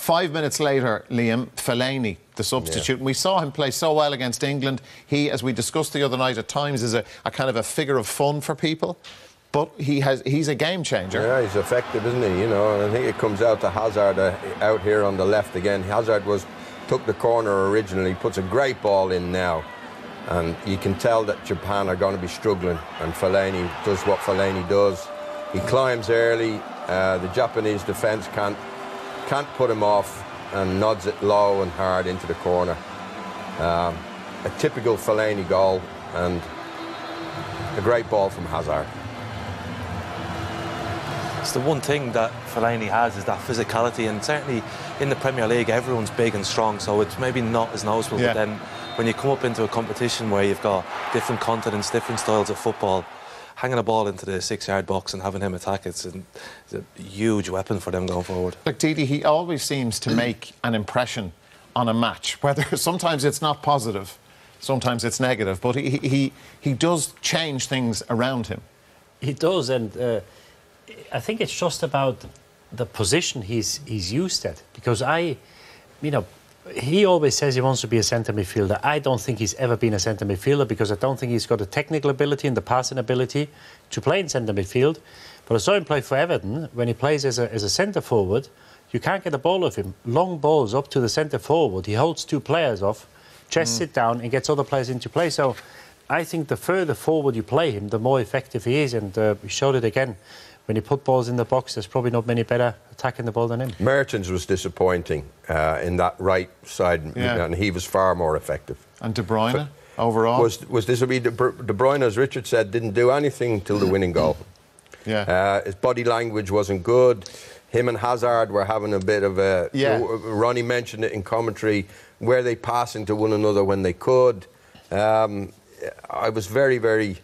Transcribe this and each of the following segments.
5 minutes later, Liam, Fellaini, the substitute, and we saw him play so well against England. He, as we discussed the other night, at times is a kind of a figure of fun for people. But he's a game changer. Yeah, he's effective, isn't he? You know, and I think it comes out to Hazard out here on the left again. Hazard took the corner originally, puts a great ball in now. And you can tell that Japan are going to be struggling. And Fellaini does what Fellaini does. He climbs early. The Japanese defence can't put him off and nods it low and hard into the corner. A typical Fellaini goal and a great ball from Hazard. It's the one thing that Fellaini has is that physicality, and certainly in the Premier League everyone's big and strong, so it's maybe not as noticeable. But then when you come up into a competition where you've got different continents, different styles of football, hanging a ball into the 6-yard box and having him attack, it's a huge weapon for them going forward. Like Didi, he always seems to make an impression on a match, whether sometimes it's not positive, sometimes it's negative, but he does change things around him. He does, and I think it's just about the position he's used at. Because he always says he wants to be a centre midfielder. I don't think he's ever been a centre midfielder because I don't think he's got the technical ability and the passing ability to play in centre midfield. But I saw him play for Everton. When he plays as a centre forward, you can't get a ball off him. Long balls up to the centre forward. He holds two players off, just sit down and gets other players into play. So I think the further forward you play him, the more effective he is. And he showed it again. When he put balls in the box, there's probably not many better attacking the ball than him. Mertens was disappointing in that right side, and he was far more effective. And De Bruyne, overall? Was this a De Bruyne, as Richard said, didn't do anything till the winning goal. His body language wasn't good. Him and Hazard were having a bit of a... Ronnie mentioned it in commentary, where they pass into one another when they could. I was very, very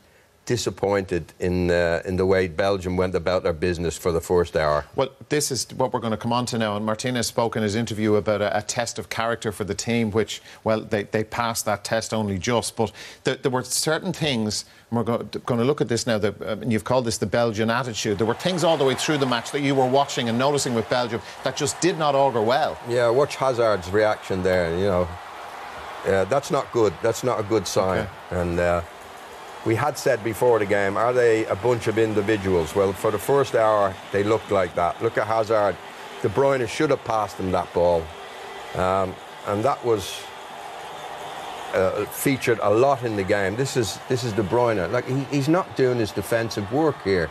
disappointed in the way Belgium went about their business for the first hour. Well, this is what we're going to come on to now, and Martinez spoke in his interview about a test of character for the team, which, well, they passed that test only just, but there were certain things, and we're going to look at this now, and you've called this the Belgian attitude. There were things all the way through the match that you were watching and noticing with Belgium that just did not augur well. Yeah, watch Hazard's reaction there, you know. That's not good. That's not a good sign. Okay. And we had said before the game, are they a bunch of individuals? Well, for the first hour, they looked like that. Look at Hazard. De Bruyne should have passed him that ball. And that was featured a lot in the game. This is De Bruyne. Like, he's not doing his defensive work here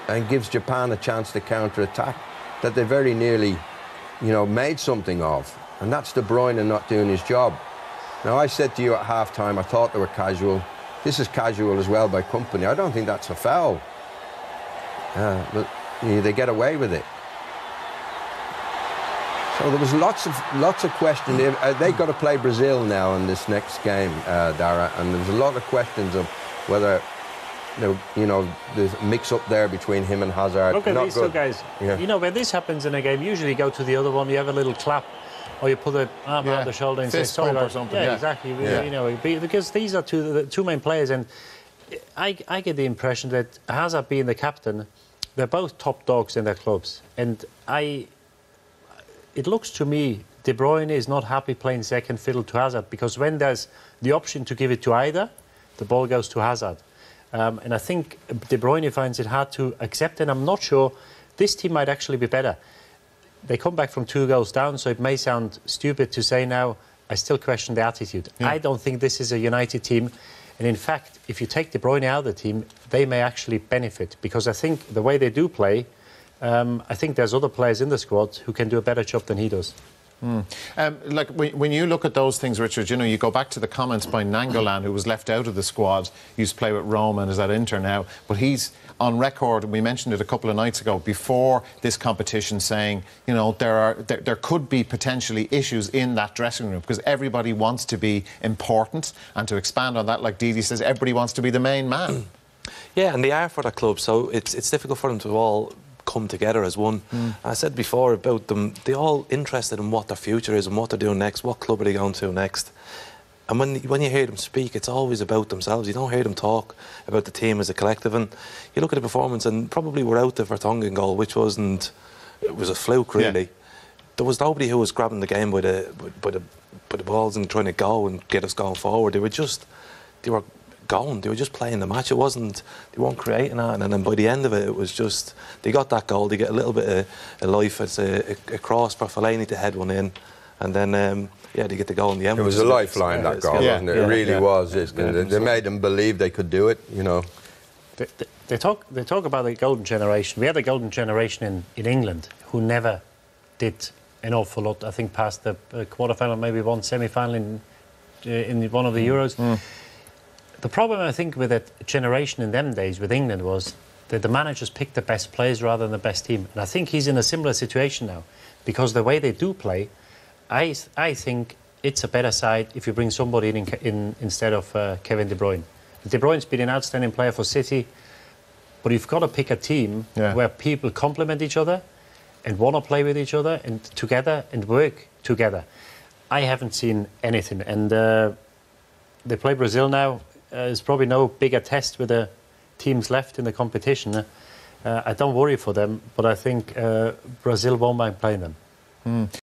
and gives Japan a chance to counter-attack that they very nearly, made something of. And that's De Bruyne not doing his job. Now, I said to you at half-time, I thought they were casual. This is casual as well by company. I don't think that's a foul. But they get away with it. So there was lots of questions. They've got to play Brazil now in this next game, Dara, and there's a lot of questions of whether there's a mix-up there between him and Hazard. Look at these two guys. Yeah. When this happens in a game, usually you go to the other one, you have a little clap, or you put an arm around the shoulder and say sorry or something. Yeah, exactly. Yeah. Because these are the two main players, and I get the impression that Hazard being the captain, they're both top dogs in their clubs, and it looks to me De Bruyne is not happy playing second fiddle to Hazard, because when there's the option to give it to either, the ball goes to Hazard. And I think De Bruyne finds it hard to accept, and I'm not sure this team might actually be better. They come back from 2 goals down, so it may sound stupid to say now, I still question the attitude. Yeah. I don't think this is a united team. And in fact, if you take De Bruyne out of the team, they may actually benefit, because I think the way they do play, I think there's other players in the squad who can do a better job than he does. Like when you look at those things, Richard, you go back to the comments by Nangolan, who was left out of the squad, used to play with Roma and is at Inter now, but he's on record, we mentioned it a couple of nights ago, before this competition, saying, there could be potentially issues in that dressing room, because everybody wants to be important, and to expand on that, like Didi says, everybody wants to be the main man. Yeah, and they are for that club, so it's difficult for them to all come together as one. I said before about them, they're all interested in what their future is and what they're doing next, what club are they going to next. And when you hear them speak, it's always about themselves. You don't hear them talk about the team as a collective. And you look at the performance, and probably we're out the Vertonghen goal, which it was a fluke, really. there was nobody who was grabbing the game by the balls and trying to go and get us going forward. They were going. They were just playing the match. They weren't creating that. And then by the end of it, it was just they got that goal. They get a little bit of life. It's a cross for Fellaini to head one in, and then they get the goal in the end. It was a lifeline, that goal, wasn't it? It really was. They made them believe they could do it. You know. They talk about the golden generation. We had a golden generation in England who never did an awful lot. I think past the quarter-final, maybe one semi-final in one of the Euros. The problem, I think, with that generation in them days with England was that the managers picked the best players rather than the best team. And I think he's in a similar situation now, because the way they do play, I think it's a better side if you bring somebody in instead of Kevin De Bruyne. De Bruyne's been an outstanding player for City, but you've got to pick a team where people complement each other and want to play with each other and together and work together. I haven't seen anything. And they play Brazil now. There's probably no bigger test with the teams left in the competition. I don't worry for them, but I think Brazil won't mind playing them.